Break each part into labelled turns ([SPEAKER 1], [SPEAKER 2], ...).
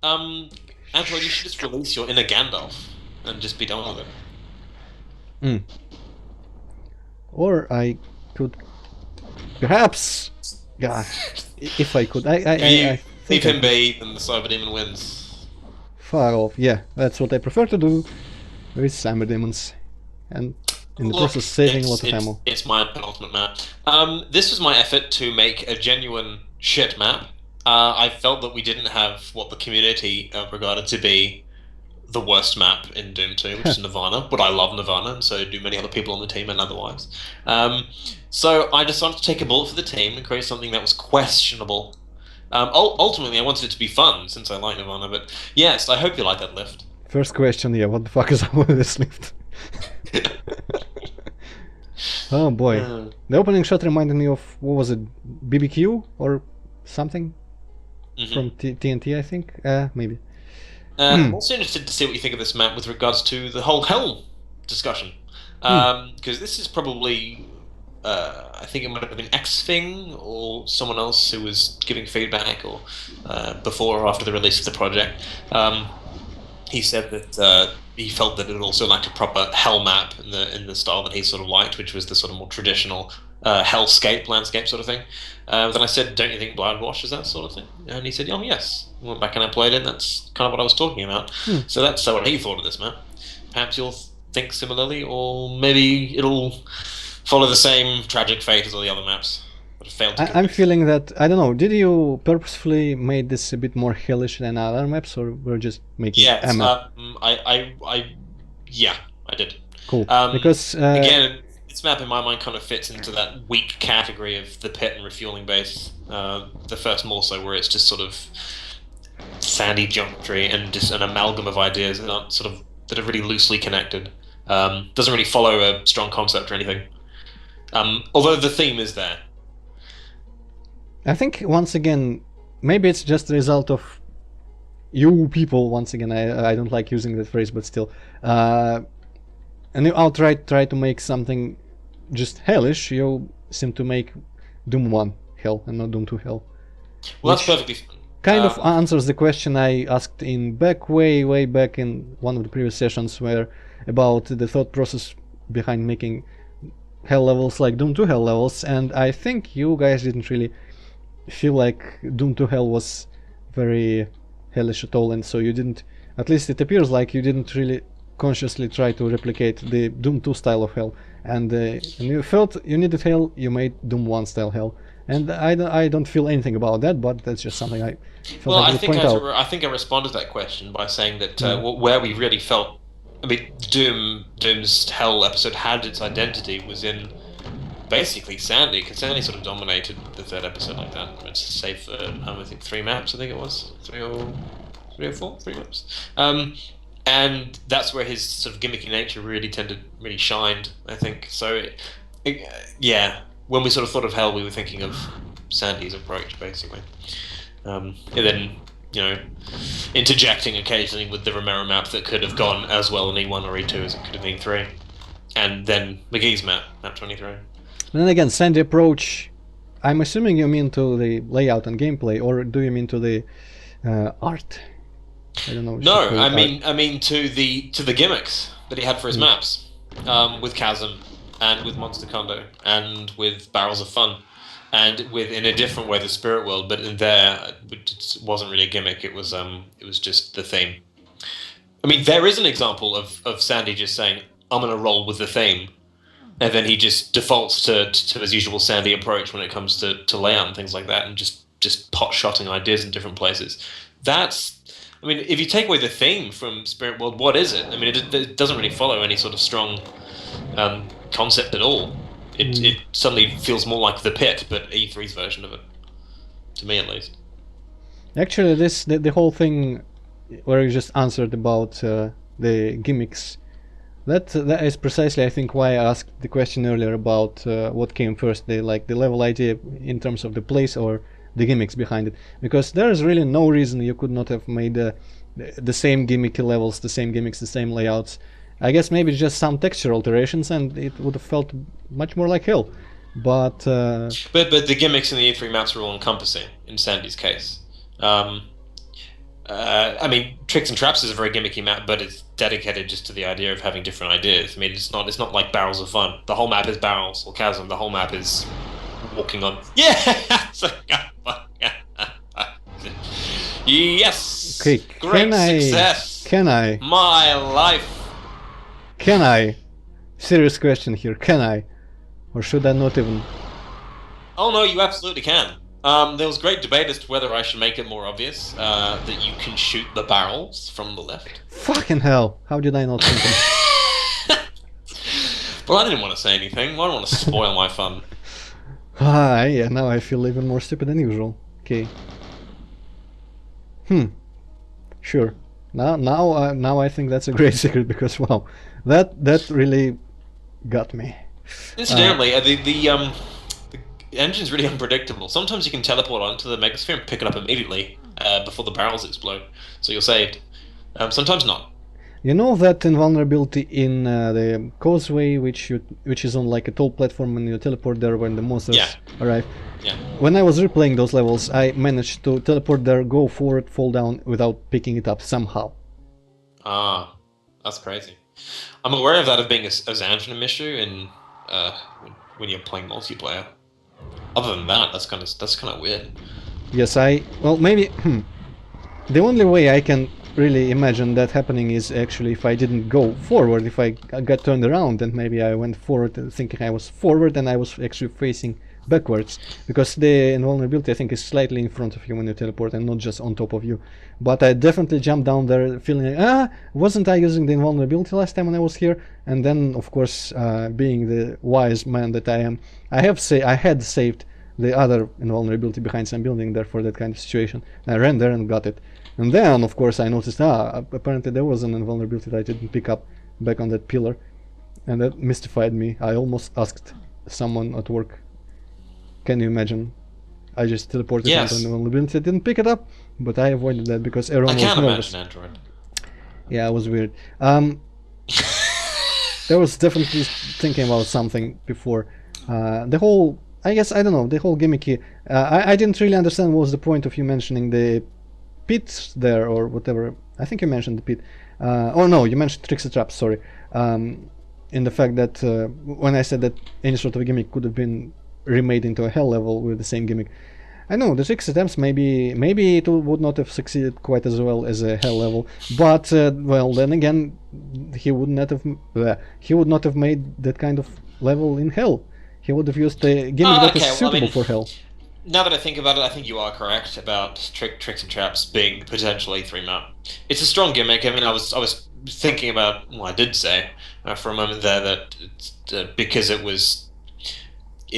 [SPEAKER 1] Antroid, you should just release your inner Gandalf and just be done with it.
[SPEAKER 2] Mm. Or I could perhaps, yeah, if I could,
[SPEAKER 1] If
[SPEAKER 2] I
[SPEAKER 1] you
[SPEAKER 2] think
[SPEAKER 1] leave
[SPEAKER 2] I
[SPEAKER 1] him
[SPEAKER 2] could.
[SPEAKER 1] be, then the Cyber Demon wins.
[SPEAKER 2] Far off, yeah, that's what I prefer to do with Cyber Demons, and in the
[SPEAKER 1] Look,
[SPEAKER 2] process saving a
[SPEAKER 1] it's
[SPEAKER 2] lot of
[SPEAKER 1] it's
[SPEAKER 2] ammo.
[SPEAKER 1] it's my penultimate map. This was my effort to make a genuine shit map. I felt that we didn't have what the community regarded to be the worst map in Doom 2, which is Nirvana, but I love Nirvana, and so do many other people on the team and otherwise. So I decided to take a bullet for the team and create something that was questionable. Ultimately, I wanted it to be fun, since I like Nirvana, but yes, I hope you like that lift.
[SPEAKER 2] First question, yeah, what the fuck is up with this lift? Oh boy. The opening shot reminded me of, what was it, BBQ or something? From TNT, I think? Maybe.
[SPEAKER 1] I'm also interested to see what you think of this map with regards to the whole Hell discussion. Because this is probably, I think it might have been X-Thing or someone else who was giving feedback, or before or after the release of the project. He said that he felt that it also lacked a proper Hell map in the style that he sort of liked, which was the sort of more traditional hellscape landscape sort of thing. Then I said, "Don't you think Bloodwash is that sort of thing?" And he said, "Oh yes." I went back and I played it. And that's kind of what I was talking about. So that's what he thought of this map. Perhaps you'll think similarly, or maybe it'll follow the same tragic fate as all the other maps.
[SPEAKER 2] I'm feeling that, I don't know, did you purposefully make this a bit more hellish than other maps, or were just making a map?
[SPEAKER 1] Yeah, I did.
[SPEAKER 2] Cool. Because
[SPEAKER 1] again, this map in my mind kind of fits into that weak category of the pit and refueling base. The first more so, where it's just sort of sandy geometry and just an amalgam of ideas that are really loosely connected. Doesn't really follow a strong concept or anything. Although the theme is there.
[SPEAKER 2] I think once again, maybe it's just a result of you people. Once again, I don't like using that phrase, but still, and you outright try to make something just hellish. You seem to make Doom 1 hell and not Doom 2 hell.
[SPEAKER 1] Well, that's perfectly fine.
[SPEAKER 2] Kind of answers the question I asked in way back in one of the previous sessions, where about the thought process behind making hell levels like Doom 2 hell levels, and I think you guys didn't really feel like Doom 2 hell was very hellish at all, and so you didn't, at least it appears like you didn't really consciously try to replicate the Doom 2 style of hell, and you felt you needed hell, you made Doom 1 style hell. And I don't feel anything about that, but that's just something I felt like I would point out.
[SPEAKER 1] I think I responded to that question by saying that where we really felt, I mean, Doom's Hell episode had its identity was in basically Sandy, because Sandy sort of dominated the third episode like that. It's safe for, I think, 3 maps, I think it was. 3 or 4? 3 maps. And that's where his sort of gimmicky nature really shined, I think. So, yeah. When we sort of thought of Hell, we were thinking of Sandy's approach, basically. And then, interjecting occasionally with the Romero map that could have gone as well in E1 or E2 as it could have been 3. And then McGee's map 23.
[SPEAKER 2] And then again, Sandy approach, I'm assuming you mean to the layout and gameplay, or do you mean to the art? I don't know.
[SPEAKER 1] No, I mean to the gimmicks that he had for his maps, with Chasm, and with Monster Condo, and with Barrels of Fun, and with, in a different way, the Spirit World. But in there, it wasn't really a gimmick. It was just the theme. I mean, there is an example of Sandy just saying, "I'm going to roll with the theme," and then he just defaults to his usual Sandy approach when it comes to layout and things like that, and just pot-shotting ideas in different places. I mean, if you take away the theme from Spirit World, what is it? I mean, it doesn't really follow any sort of strong concept at all. It suddenly feels more like The Pit, but E3's version of it, to me at least.
[SPEAKER 2] Actually, the whole thing where you just answered about the gimmicks, that is precisely, I think, why I asked the question earlier about what came first, the level idea in terms of the place or the gimmicks behind it, because there is really no reason you could not have made the same gimmicky levels, the same gimmicks, the same layouts. I guess maybe just some texture alterations, and it would have felt much more like Hell. But
[SPEAKER 1] the gimmicks in the E3 maps are all encompassing in Sandy's case. I mean, Tricks and Traps is a very gimmicky map, but it's dedicated just to the idea of having different ideas. I mean, it's not like Barrels of Fun. The whole map is barrels, or Chasm. The whole map is walking on. Yeah. Yes.
[SPEAKER 2] Okay.
[SPEAKER 1] Great success.
[SPEAKER 2] Can I?
[SPEAKER 1] My life.
[SPEAKER 2] Can I? Serious question here. Can I? Or should I not even?
[SPEAKER 1] Oh no, you absolutely can. There was great debate as to whether I should make it more obvious that you can shoot the barrels from the left.
[SPEAKER 2] Fucking hell! How did I not think of?
[SPEAKER 1] Well, I didn't want to say anything. I don't want to spoil my fun.
[SPEAKER 2] Ah, yeah. Now I feel even more stupid than usual. Okay. Sure. Now I think that's a great secret because wow, that really got me.
[SPEAKER 1] Incidentally, the engine's really unpredictable. Sometimes you can teleport onto the megasphere and pick it up immediately before the barrels explode, so you're saved. Sometimes not.
[SPEAKER 2] You know that invulnerability in the causeway, which is on like a tall platform, and you teleport there when the monsters arrive.
[SPEAKER 1] Yeah.
[SPEAKER 2] When I was replaying those levels, I managed to teleport there, go forward, fall down without picking it up somehow.
[SPEAKER 1] Ah, that's crazy. I'm aware of that of being a Xanthinem issue in when you're playing multiplayer. Other than that, that's kind of weird.
[SPEAKER 2] Yes, well maybe the only way I can really imagine that happening is actually if I didn't go forward, if I got turned around and maybe I went forward thinking I was forward and I was actually facing backwards, because the invulnerability I think is slightly in front of you when you teleport and not just on top of you. But I definitely jumped down there feeling like, wasn't I using the invulnerability last time when I was here? And then of course, being the wise man that I am, I had saved the other invulnerability behind some building there for that kind of situation. I ran there and got it. And then of course I noticed, apparently there was an invulnerability that I didn't pick up back on that pillar. And that mystified me. I almost asked someone at work, can you imagine? I just teleported onto an invulnerability. I didn't pick it up, but I avoided that because everyone was nervous.
[SPEAKER 1] I can't imagine Antroid.
[SPEAKER 2] Yeah, it was weird. There was definitely thinking about something before. The whole, I guess, I don't know, the whole gimmicky. I didn't really understand what was the point of you mentioning the pits there or whatever. I think you mentioned the pit. Oh no, you mentioned Tricks and Traps, sorry. In the fact that when I said that any sort of gimmick could have been remade into a hell level with the same gimmick. I know the 6 attempts maybe it would not have succeeded quite as well as a hell level, but well then again he would not have made that kind of level in hell. He would have used a gimmick that is suitable for hell.
[SPEAKER 1] Now that I think about it, I think you are correct about Tricks and Traps being potentially 3 map. It's a strong gimmick. I mean, I was thinking about, well, I did say for a moment there that because it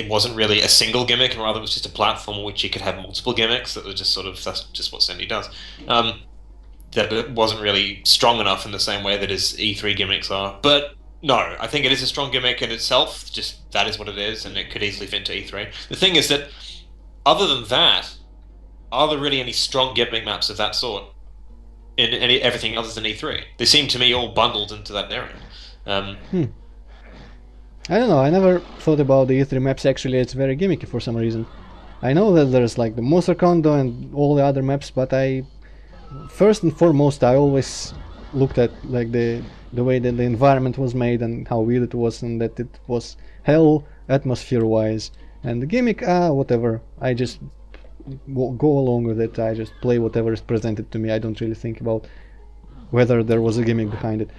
[SPEAKER 1] wasn't really a single gimmick, and rather it was just a platform in which you could have multiple gimmicks. That was just that's just what Cindy does. That it wasn't really strong enough in the same way that his E3 gimmicks are. But no, I think it is a strong gimmick in itself. Just that is what it is, and it could easily fit into E3. The thing is that, other than that, are there really any strong gimmick maps of that sort in everything other than E3? They seem to me all bundled into that area.
[SPEAKER 2] I don't know, I never thought about the E3 maps. Actually, it's very gimmicky for some reason. I know that there's like the Monster Condo and all the other maps, but first and foremost, I always looked at like the way that the environment was made and how weird it was, and that it was hell atmosphere-wise. And the gimmick, whatever. I just go along with it. I just play whatever is presented to me. I don't really think about whether there was a gimmick behind it.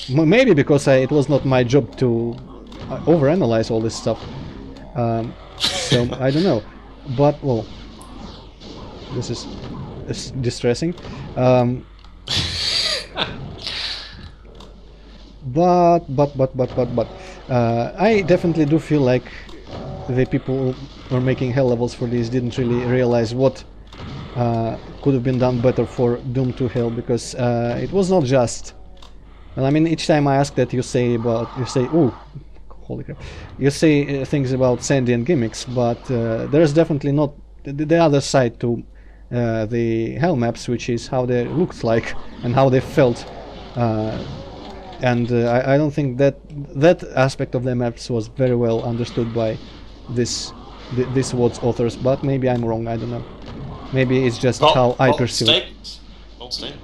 [SPEAKER 2] Maybe because it was not my job to overanalyze all this stuff. So I don't know. But well, this is distressing. But I definitely do feel like the people who were making hell levels for these didn't really realize what could have been done better for Doom 2 Hell, because it was not just. Well, I mean, each time I ask that, you say, ooh, holy crap, you say things about Sandy and gimmicks, but there's definitely not the other side to the hell maps, which is how they looked like and how they felt. And I don't think that aspect of the maps was very well understood by this WOD's authors, but maybe I'm wrong, I don't know. Maybe it's just how I perceive it.
[SPEAKER 1] Bold statement.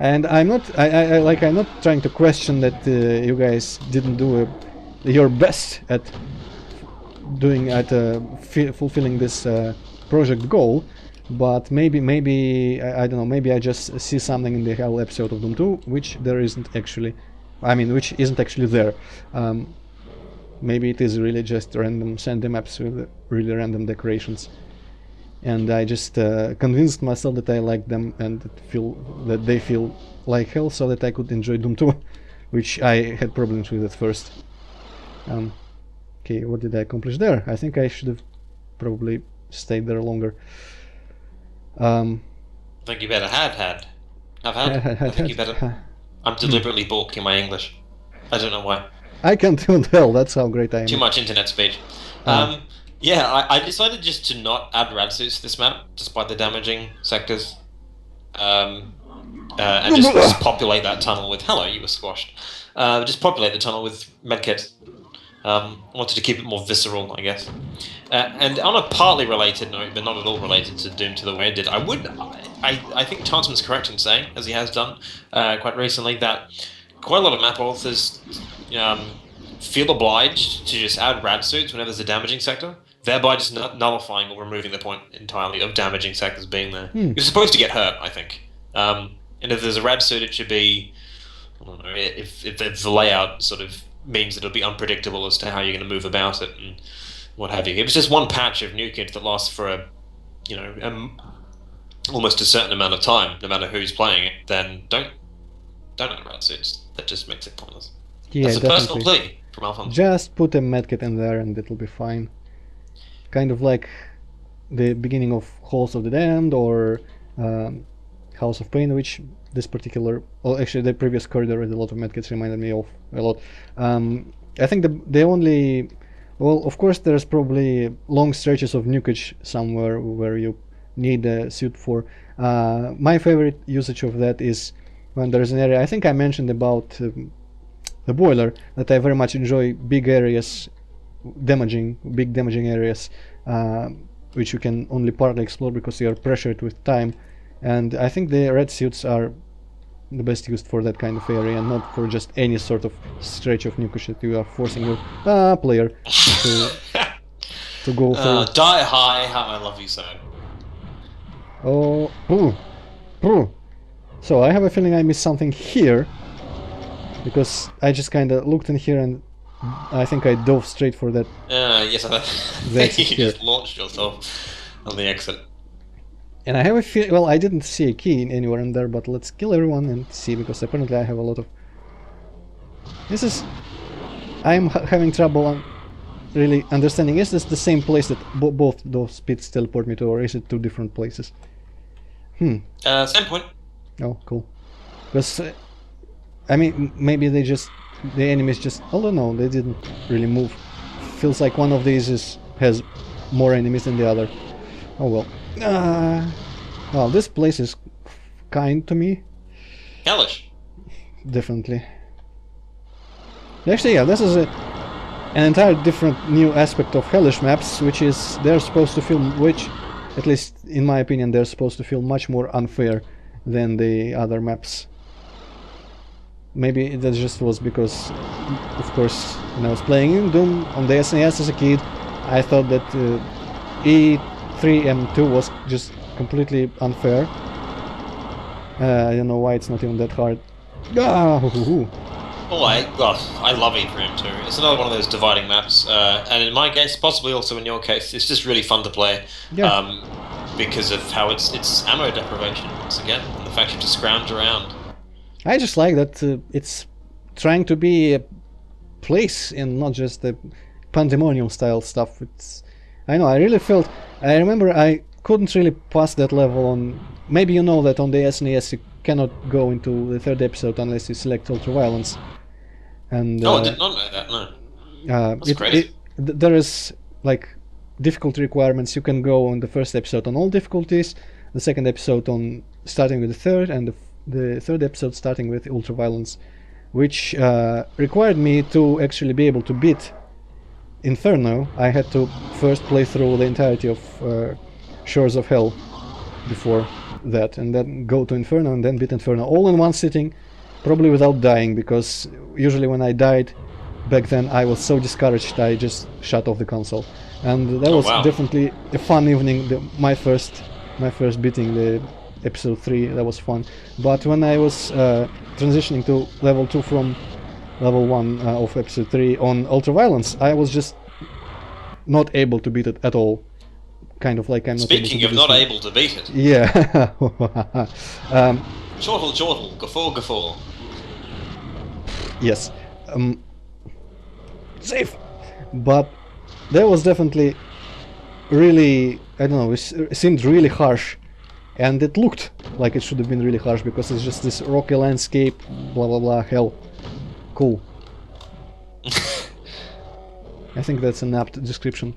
[SPEAKER 2] And I'm not, I'm not trying to question that you guys didn't do your best at fulfilling this project goal, but maybe I don't know. Maybe I just see something in the whole episode of Doom 2 which there isn't actually. I mean, which isn't actually there. Maybe it is really just random sandy maps with really random decorations. And I just convinced myself that I like them and that they feel like hell, so that I could enjoy Doom 2, which I had problems with at first. Okay, what did I accomplish there? I think I should have probably stayed there longer.
[SPEAKER 1] I think you better have had. I think you better. I'm deliberately balking my English. I don't know why.
[SPEAKER 2] I can't even tell. That's how great I am.
[SPEAKER 1] Too much internet speed. Yeah, I decided just to not add rad suits to this map, despite the damaging sectors, and just populate that tunnel with. Hello, you were squashed. Just populate the tunnel with medkits. Wanted to keep it more visceral, I guess. And on a partly related note, but not at all related to Doom to the way it did, I think Tarnsman's correct in saying, as he has done quite recently, that quite a lot of map authors feel obliged to just add rad suits whenever there's a damaging sector, thereby just nullifying or removing the point entirely of damaging sectors being there. You're supposed to get hurt, I think. And if there's a rad suit, it should be, I don't know, if the layout sort of means that it'll be unpredictable as to how you're going to move about it and what have you. If it's just one patch of new kit that lasts for almost a certain amount of time, no matter who's playing it, then don't add rad suits. That just makes it pointless.
[SPEAKER 2] Yeah,
[SPEAKER 1] that's a personal plea from Alfonso.
[SPEAKER 2] Just put a medkit in there and it'll be fine. Kind of like the beginning of Halls of the Damned or House of Pain, which this particular, well, actually the previous corridor with a lot of medkits reminded me of a lot. I think the only, well, of course there's probably long stretches of nukage somewhere where you need a suit for. My favorite usage of that is when there's an area, I think I mentioned about the boiler, that I very much enjoy big areas, big damaging areas, which you can only partly explore because you are pressured with time. And I think the red suits are the best used for that kind of area, and not for just any sort of stretch of nukage that you are forcing your player to go through.
[SPEAKER 1] Die high, how I love you so.
[SPEAKER 2] Oh, so I have a feeling I missed something here, because I just kind of looked in here and I think I dove straight for that.
[SPEAKER 1] Yes, I think you just launched yourself on the exit.
[SPEAKER 2] And I have a feel, well, I didn't see a key anywhere in there, but let's kill everyone and see, because apparently I have a lot of... I'm having trouble really understanding, is this the same place that both those pits teleport me to, or is it two different places?
[SPEAKER 1] Same point.
[SPEAKER 2] Oh, cool. Because, I mean, maybe the enemies just... Oh no, they didn't really move. Feels like one of these has more enemies than the other. Oh well. Well, this place is kind to me.
[SPEAKER 1] Hellish.
[SPEAKER 2] Definitely. Actually, yeah, this is an entire different new aspect of Hellish maps, which is they're supposed to feel, which, at least in my opinion, they're supposed to feel much more unfair than the other maps. Maybe that just was because, of course, when I was playing Doom on the SNES as a kid, I thought that E3M2 was just completely unfair. I don't know why it's not even that hard.
[SPEAKER 1] Oh, I love E3M2. It's another one of those dividing maps, and in my case, possibly also in your case, it's just really fun to play.
[SPEAKER 2] Yeah.
[SPEAKER 1] Because of how it's ammo deprivation once again, and the fact you have to scrounge around.
[SPEAKER 2] I just like that it's trying to be a place and not just the pandemonium style stuff. I know, I really felt... I remember I couldn't really pass that level on... Maybe you know that on the SNES you cannot go into the third episode unless you select ultraviolence. And,
[SPEAKER 1] I did not know that, no. That's crazy.
[SPEAKER 2] There is, like, difficulty requirements. You can go on the first episode on all difficulties, the second episode on starting with the third, and the third episode starting with ultraviolence, which required me to actually be able to beat Inferno, I had to first play through the entirety of Shores of Hell before that, and then go to Inferno and then beat Inferno all in one sitting, probably without dying, because usually when I died back then I was so discouraged I just shut off the console. And that was definitely a fun evening. My first beating the episode 3, that was fun. But when I was transitioning to level 2 from level 1 of episode 3 on Ultraviolence, I was just not able to beat it at all. Kind of like I'm not
[SPEAKER 1] Speaking of not able to beat it.
[SPEAKER 2] Yeah.
[SPEAKER 1] Chortle, guffaw.
[SPEAKER 2] Yes. Safe! But that was definitely really, I don't know, it seemed really harsh. And it looked like it should have been really harsh, because it's just this rocky landscape, blah blah blah, hell. Cool. I think that's an apt description.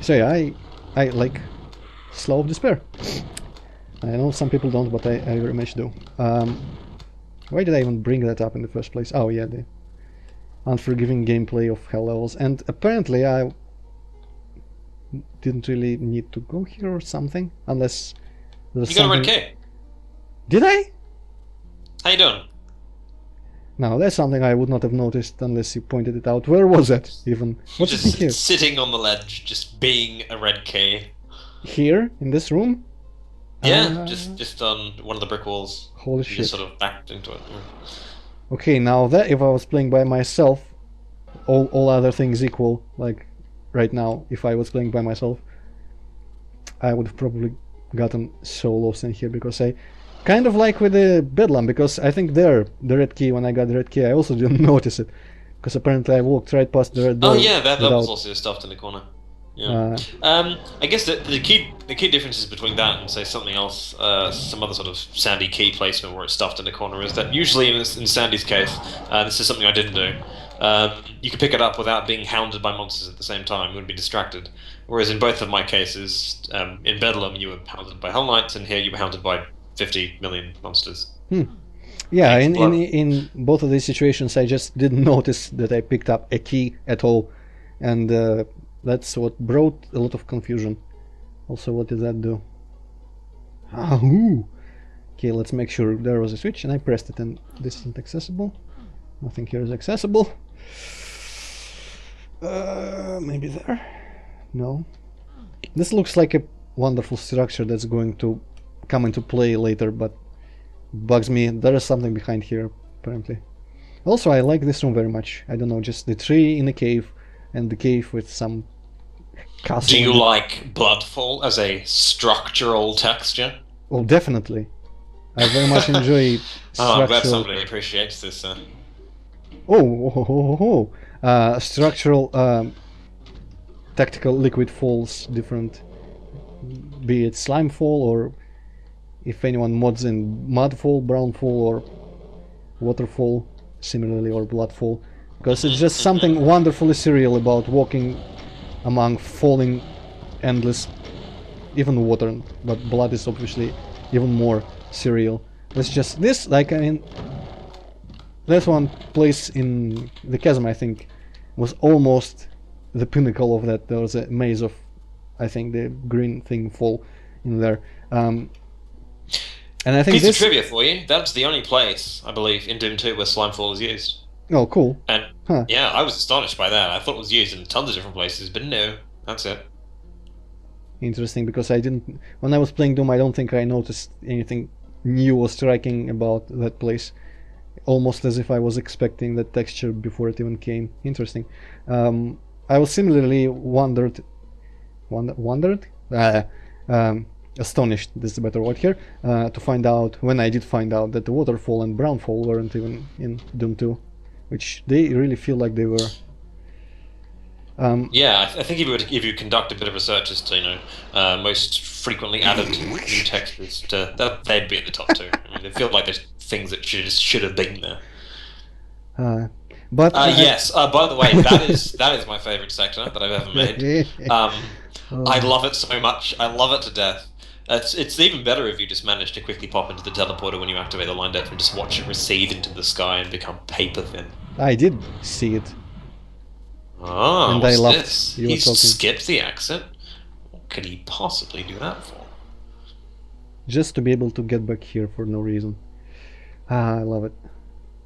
[SPEAKER 2] So yeah, I like Slough of Despair. I know some people don't, but I very much do. Why did I even bring that up in the first place? Oh yeah, the unforgiving gameplay of Hell levels. And apparently I didn't really need to go here or something, unless there's
[SPEAKER 1] You got a
[SPEAKER 2] something...
[SPEAKER 1] red key.
[SPEAKER 2] Did I?
[SPEAKER 1] How you doing?
[SPEAKER 2] No, that's something I would not have noticed unless you pointed it out. Where was it, even? What's it
[SPEAKER 1] Just
[SPEAKER 2] here?
[SPEAKER 1] sitting on the ledge, just being a red key.
[SPEAKER 2] Here? In this room?
[SPEAKER 1] Yeah, just on one of the brick walls.
[SPEAKER 2] Holy
[SPEAKER 1] You
[SPEAKER 2] shit.
[SPEAKER 1] just sort of backed into it.
[SPEAKER 2] Okay, now that if I was playing by myself, all other things equal, like right now, if I was playing by myself, I would have probably gotten so lost in here, because I kind of like with the Bedlam, because I think there, the red key, when I got the red key, I also didn't notice it, because apparently I walked right past the red door.
[SPEAKER 1] Oh yeah, that was
[SPEAKER 2] without-
[SPEAKER 1] also stuffed in the corner. Yeah. I guess the key differences between that and say something else, some other sort of Sandy key placement where it's stuffed in the corner, is that usually in Sandy's case, this is something I didn't do. You could pick it up without being hounded by monsters at the same time. You wouldn't be distracted. Whereas in both of my cases, in Bedlam you were hounded by Hell Knights, and here you were hounded by 50 million monsters.
[SPEAKER 2] Yeah,
[SPEAKER 1] Thanks,
[SPEAKER 2] in both of these situations I just didn't notice that I picked up a key at all, and that's what brought a lot of confusion. Also, what did that do? Okay, let's make sure there was a switch, and I pressed it, and this isn't accessible. Nothing here is accessible. Maybe there? No. This looks like a wonderful structure that's going to come into play later, but bugs me. There is something behind here, apparently. Also, I like this room very much. I don't know, just the tree in the cave, and the cave with some castle.
[SPEAKER 1] Do you like Bloodfall as a structural texture?
[SPEAKER 2] Well, definitely. I very much enjoy
[SPEAKER 1] Oh, I'm glad
[SPEAKER 2] structural...
[SPEAKER 1] somebody appreciates this.
[SPEAKER 2] Structural tactical liquid falls different, be it slime fall, or if anyone mods in mudfall, brownfall, or waterfall similarly, or bloodfall, because it's just something wonderfully surreal about walking among falling endless, even water, but blood is obviously even more surreal. It's just this, like, I mean, that one place in the chasm, I think, was almost the pinnacle of that. There was a maze of, I think, the green thing fall in there. And I think
[SPEAKER 1] Piece
[SPEAKER 2] this...
[SPEAKER 1] of trivia for you, that's the only place, I believe, in Doom 2 where Slimefall is used.
[SPEAKER 2] Oh, cool.
[SPEAKER 1] And
[SPEAKER 2] Huh.
[SPEAKER 1] yeah, I was astonished by that. I thought it was used in tons of different places, but no, that's it.
[SPEAKER 2] Interesting, because I didn't... When I was playing Doom, I don't think I noticed anything new or striking about that place. Almost as if I was expecting that texture before it even came. Interesting. I was similarly astonished, this is a better word here, to find out, when I did find out, that the waterfall and brownfall weren't even in Doom 2, which they really feel like they were.
[SPEAKER 1] Yeah, I think if you conduct a bit of research as to most frequently added new textures, they'd be at the top two. I mean, they feel like there's things that should have been there.
[SPEAKER 2] But
[SPEAKER 1] yes. By the way, that is my favourite sector that I've ever made. I love it so much. I love it to death. It's even better if you just manage to quickly pop into the teleporter when you activate the line depth and just watch it recede into the sky and become paper thin.
[SPEAKER 2] I did see it.
[SPEAKER 1] Oh,
[SPEAKER 2] And
[SPEAKER 1] what's
[SPEAKER 2] I laughed.
[SPEAKER 1] this?
[SPEAKER 2] You were
[SPEAKER 1] He
[SPEAKER 2] talking.
[SPEAKER 1] skipped the exit? What could he possibly do that for?
[SPEAKER 2] Just to be able to get back here for no reason. Ah, I love it.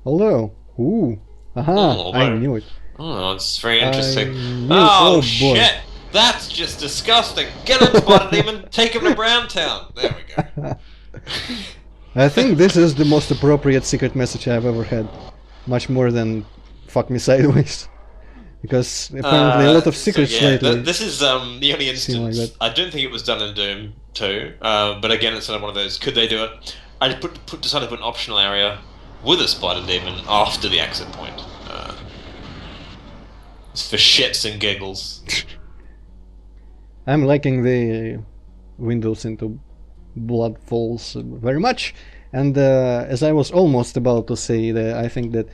[SPEAKER 2] Hello. Ooh. Aha,
[SPEAKER 1] Oh,
[SPEAKER 2] I
[SPEAKER 1] wow.
[SPEAKER 2] knew it.
[SPEAKER 1] Oh, it's very
[SPEAKER 2] I
[SPEAKER 1] interesting.
[SPEAKER 2] knew-
[SPEAKER 1] Oh,
[SPEAKER 2] oh, boy.
[SPEAKER 1] shit! That's just disgusting! Get him, Spider Demon! Take him to Browntown! There we go.
[SPEAKER 2] I think this is the most appropriate secret message I've ever had. Much more than fuck me sideways. Because apparently a lot of secrets
[SPEAKER 1] so yeah,
[SPEAKER 2] lately.
[SPEAKER 1] this is the only
[SPEAKER 2] seem like
[SPEAKER 1] instance.
[SPEAKER 2] that.
[SPEAKER 1] I don't think it was done in Doom 2, but again, it's another one of those. Could they do it? I decided to put an optional area with a Spider Demon after the exit point. It's for shits and giggles.
[SPEAKER 2] I'm liking the windows into blood falls very much, and as I was almost about to say, that I think that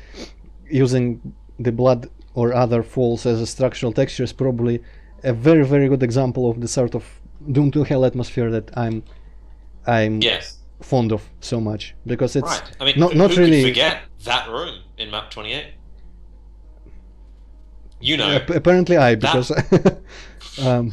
[SPEAKER 2] using the blood or other falls as a structural texture is probably a very, very good example of the sort of Doom to Hell atmosphere that I'm
[SPEAKER 1] Yes.
[SPEAKER 2] fond of so much, because it's
[SPEAKER 1] Right. I mean,
[SPEAKER 2] not
[SPEAKER 1] who
[SPEAKER 2] really.
[SPEAKER 1] could forget that room in map 28? You know,
[SPEAKER 2] Apparently I, because um,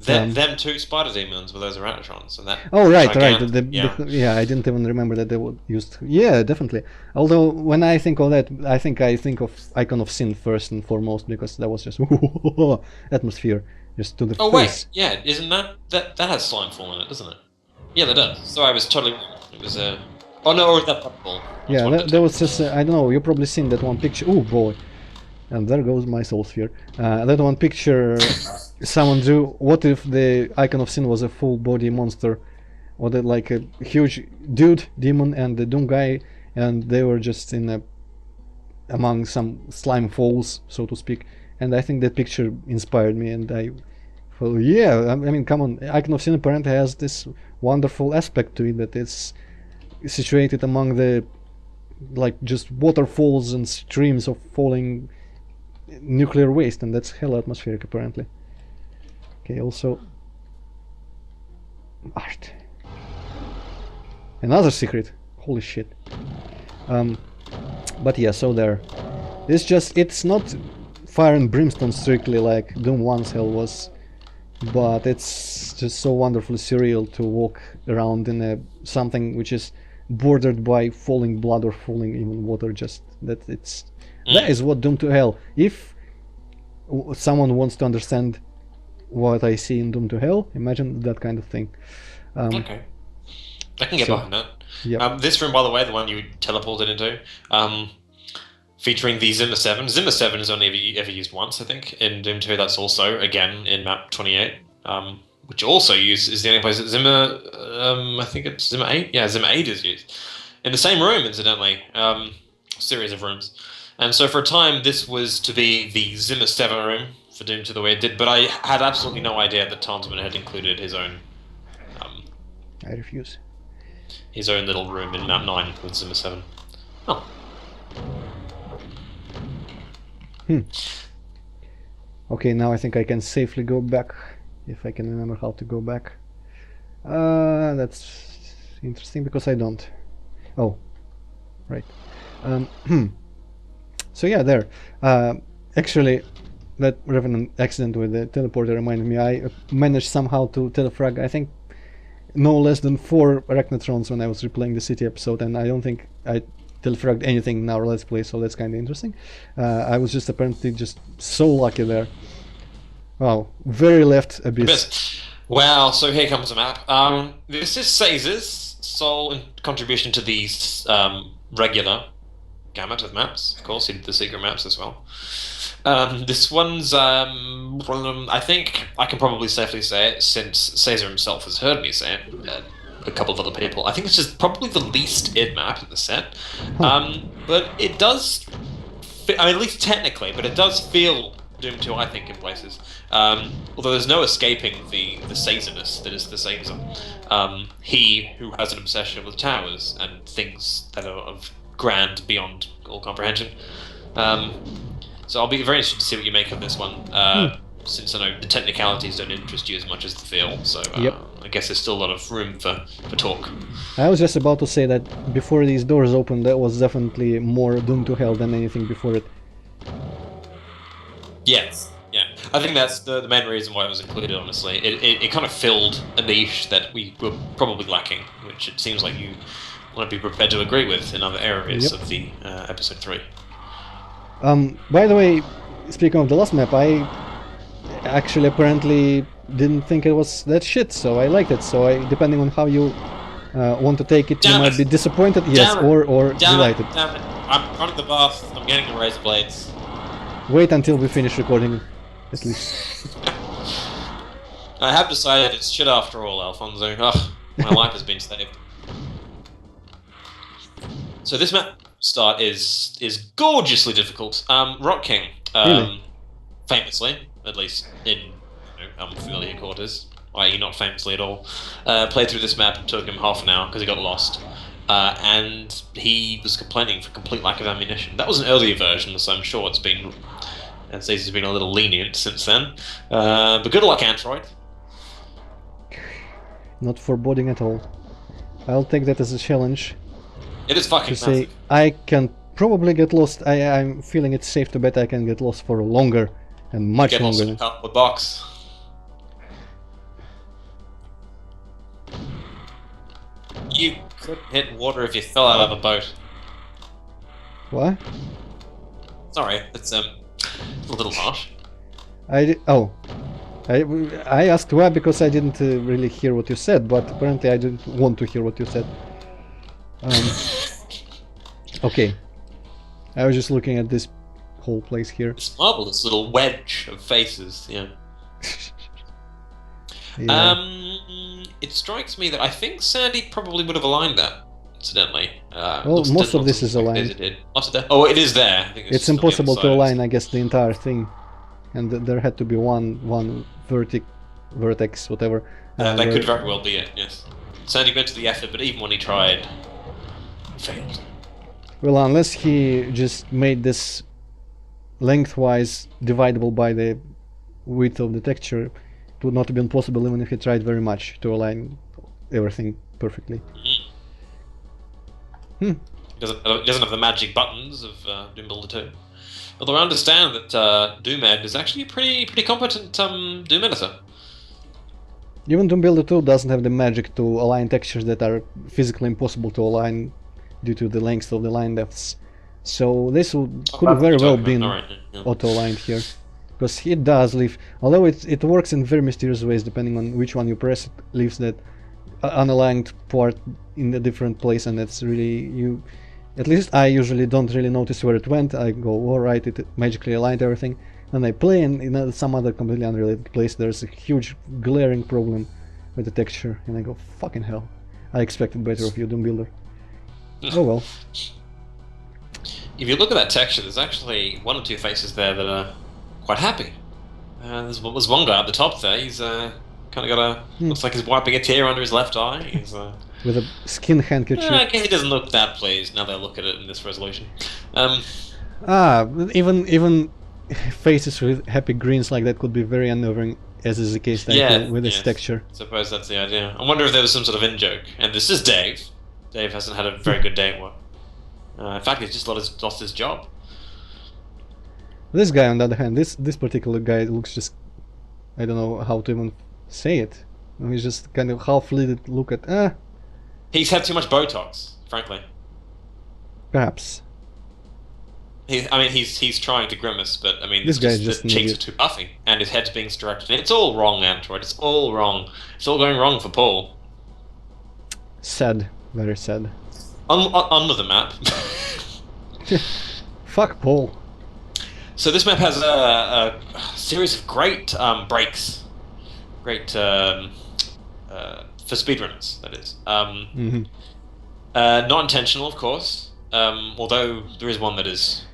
[SPEAKER 1] them two Spider Demons with those Arachnotrons and that.
[SPEAKER 2] oh right,
[SPEAKER 1] gigantic-
[SPEAKER 2] yeah, I didn't even remember that they were used. Yeah, definitely. Although when I think of that, I think of Icon of Sin first and foremost, because that was just atmosphere, just to the
[SPEAKER 1] Oh
[SPEAKER 2] face.
[SPEAKER 1] wait, yeah, isn't that has slime fall in it, doesn't it? Yeah, that does. So I was totally wrong. It was a. Oh no, or that bubble.
[SPEAKER 2] Yeah, that was just I don't know. You've probably seen that one picture. Oh boy, and there goes my soul sphere. That one picture. Someone drew. What if the Icon of Sin was a full body monster, or that like a huge dude demon and the Doom guy, and they were just in a among some slime falls, so to speak. And I think that picture inspired me, and I. Well, yeah, I mean, come on. Icon of Sin apparently has this wonderful aspect to it, that it's situated among the like just waterfalls and streams of falling nuclear waste, and that's hella atmospheric apparently. Okay, also art. Another secret. Holy shit. But yeah, so there. It's not fire and brimstone strictly like Doom 1's hell was, but it's just so wonderfully surreal to walk around in a something which is bordered by falling blood or falling even water. Just that that is what Doom to Hell. If someone wants to understand what I see in Doom to Hell, imagine that kind of thing.
[SPEAKER 1] Okay, I can get
[SPEAKER 2] so-
[SPEAKER 1] behind that.
[SPEAKER 2] Yep.
[SPEAKER 1] This room, by the way, the one you teleported into, featuring the Zimmer 7. Zimmer 7 is only ever used once, I think, in Doom 2. That's also, again, in map 28, which also is the only place that Zimmer, I think it's Zimmer 8? Yeah, Zimmer 8 is used. In the same room, incidentally, series of rooms. And so for a time, this was to be the Zimmer 7 room for Doom to the way it did, but I had absolutely no idea that Tansman had included his own
[SPEAKER 2] I refuse.
[SPEAKER 1] little room in map 9 with Zimmer 7. Oh.
[SPEAKER 2] Okay, now I think I can safely go back, if I can remember how to go back. That's interesting because I don't. Oh, right. So yeah, there. Actually, that Revenant accident with the teleporter reminded me. I managed somehow to telefrag, I think, no less than 4 Arachnotrons when I was replaying the city episode, and I don't think I telefragged anything in our Let's Play, so that's kind of interesting. I was just apparently just so lucky there. Wow, very left abyss.
[SPEAKER 1] Well, so here comes a map. This is Caesar's sole contribution to these regular gamut of maps. Of course, he did the secret maps as well. This one's, I think I can probably safely say it, since Caesar himself has heard me say it, a couple of other people. I think it's just probably the least id map in the set. But it does, at least technically, but it does feel Doom 2, I think, in places. Although there's no escaping the Caesarness that is the Caesar. He who has an obsession with towers and things that are of grand beyond all comprehension. So I'll be very interested to see what you make of this one, since I know the technicalities don't interest you as much as the feel, so
[SPEAKER 2] Yep.
[SPEAKER 1] I guess there's still a lot of room for talk.
[SPEAKER 2] I was just about to say that before these doors opened, that was definitely more Doom to Hell than anything before it.
[SPEAKER 1] Yes. Yeah. I think that's the main reason why it was included, honestly. It kind of filled a niche that we were probably lacking, which it seems like you want to be prepared to agree with in other areas
[SPEAKER 2] Yep.
[SPEAKER 1] of the episode 3.
[SPEAKER 2] By the way, speaking of the last map, I actually apparently didn't think it was that shit, so I liked it. So depending on how you want to take it, you
[SPEAKER 1] Damn
[SPEAKER 2] might
[SPEAKER 1] it.
[SPEAKER 2] be disappointed, yes,
[SPEAKER 1] Damn it.
[SPEAKER 2] or delighted.
[SPEAKER 1] Damn it. I'm running the bath. I'm getting the razor blades.
[SPEAKER 2] Wait until we finish recording, at least.
[SPEAKER 1] I have decided it's shit after all, Alfonso. Ugh, my life has been saved. So this map start is gorgeously difficult. Rock King,
[SPEAKER 2] Really?
[SPEAKER 1] famously, at least in unfamiliar quarters, i.e. not famously at all, played through this map. It took him half an hour because he got lost. And he was complaining for complete lack of ammunition. That was an earlier version, so I'm sure it's been a little lenient since then. But good luck, Antroid.
[SPEAKER 2] Not foreboding at all. I'll take that as a challenge
[SPEAKER 1] It is fucking
[SPEAKER 2] to say
[SPEAKER 1] massive.
[SPEAKER 2] I can probably get lost. I'm feeling it's safe to bet I can get lost for longer and much
[SPEAKER 1] Get lost
[SPEAKER 2] longer.
[SPEAKER 1] in a cardboard box. You couldn't hit water if you fell out of a boat.
[SPEAKER 2] What?
[SPEAKER 1] Sorry, it's a little harsh.
[SPEAKER 2] I asked why because I didn't really hear what you said, but apparently I didn't want to hear what you said. Okay, I was just looking at this whole place here.
[SPEAKER 1] This marvelous little wedge of faces, yeah.
[SPEAKER 2] Yeah.
[SPEAKER 1] It strikes me that I think Sandy probably would have aligned that, incidentally.
[SPEAKER 2] Well, most of this is aligned.
[SPEAKER 1] Oh, it is there. I think
[SPEAKER 2] It's
[SPEAKER 1] just on the
[SPEAKER 2] impossible
[SPEAKER 1] other
[SPEAKER 2] to
[SPEAKER 1] side.
[SPEAKER 2] align, I guess, the entire thing, and there had to be one vertex, whatever.
[SPEAKER 1] That
[SPEAKER 2] where-
[SPEAKER 1] could very well be it, yes. Sandy went to the effort, but even when he tried, he failed.
[SPEAKER 2] Well, unless he just made this lengthwise dividable by the width of the texture, it would not have been possible even if he tried very much to align everything perfectly.
[SPEAKER 1] He doesn't have the magic buttons of Doom Builder 2. Although I understand that Doom Ed is actually a pretty competent Doom editor.
[SPEAKER 2] Even Doom Builder 2 doesn't have the magic to align textures that are physically impossible to align due to the length of the line depths. So this could have very well been auto-aligned here. Because it does leave, although it works in very mysterious ways depending on which one you press, it leaves that unaligned part in a different place, and that's really, at least I usually don't really notice where it went. I go, alright, it magically aligned everything, and I play, and in some other completely unrelated place there's a huge glaring problem with the texture, and I go, fucking hell, I expected better of you, Doom Builder. Oh well.
[SPEAKER 1] If you look at that texture, there's actually one or two faces there that are quite happy. There's one guy at the top there. He's kind of got a looks like he's wiping a tear under his left eye. He's
[SPEAKER 2] With a skin handkerchief.
[SPEAKER 1] I guess he doesn't look that pleased now that I look at it in this resolution.
[SPEAKER 2] Even faces with happy grins like that could be very unnerving, as is the case with this texture.
[SPEAKER 1] I suppose that's the idea. I wonder if there was some sort of in-joke. And this is Dave. Dave hasn't had a very good day at work. In fact, he's just lost his job.
[SPEAKER 2] This guy, on the other hand, this particular guy looks just, I don't know how to even say it. He's just kind of half-lidded look at,
[SPEAKER 1] He's had too much Botox, frankly.
[SPEAKER 2] perhaps.
[SPEAKER 1] He's trying to grimace, but I mean,
[SPEAKER 2] This
[SPEAKER 1] it's
[SPEAKER 2] guy's just
[SPEAKER 1] the
[SPEAKER 2] an
[SPEAKER 1] cheeks are
[SPEAKER 2] idiot.
[SPEAKER 1] too puffy, and his head's being directed. It's all wrong, Antroid. It's all wrong. It's all going wrong for Paul.
[SPEAKER 2] Sad, very sad.
[SPEAKER 1] On with the map.
[SPEAKER 2] Fuck Paul.
[SPEAKER 1] So this map has a series of great breaks, great for speedrunners. That is not intentional, of course. Although there is one that is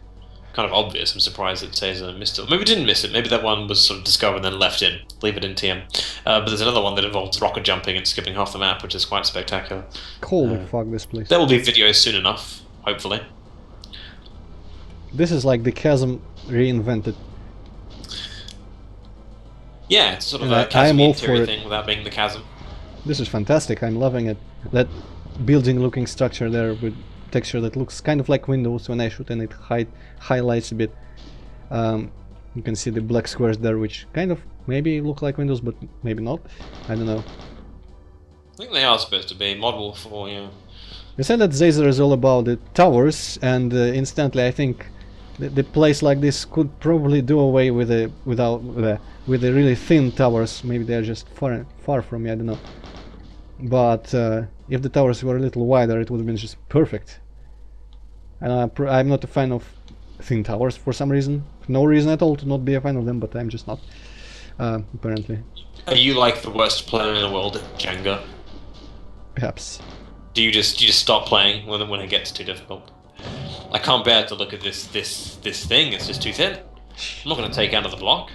[SPEAKER 1] kind of obvious. I'm surprised it says I missed it. Maybe it didn't miss it. Maybe that one was sort of discovered and then left in. Leave it in TM. But there's another one that involves rocket jumping and skipping half the map, which is quite spectacular.
[SPEAKER 2] Holy fuck, this place.
[SPEAKER 1] There will be videos soon enough, hopefully.
[SPEAKER 2] This is like the chasm reinvented.
[SPEAKER 1] Yeah, it's sort of
[SPEAKER 2] And
[SPEAKER 1] a chasm
[SPEAKER 2] I'm all for
[SPEAKER 1] interior
[SPEAKER 2] it.
[SPEAKER 1] thing without being the chasm.
[SPEAKER 2] This is fantastic, I'm loving it. That building looking structure there with texture that looks kind of like windows when I shoot, and it highlights a bit. You can see the black squares there, which kind of maybe look like windows, but maybe not. I don't know.
[SPEAKER 1] I think they are supposed to be Model 4, yeah.
[SPEAKER 2] You said that Zazer is all about the towers, and instantly I think the place like this could probably do away with the with the really thin towers. Maybe they're just far from me. I don't know. But if the towers were a little wider, it would have been just perfect. And I'm not a fan of thin towers for some reason. No reason at all to not be a fan of them, but I'm just not. Apparently.
[SPEAKER 1] Are you like the worst player in the world at Jenga?
[SPEAKER 2] Perhaps.
[SPEAKER 1] Do you just stop playing when it gets too difficult? I can't bear to look at this thing. It's just too thin. I'm not going to take out of the block.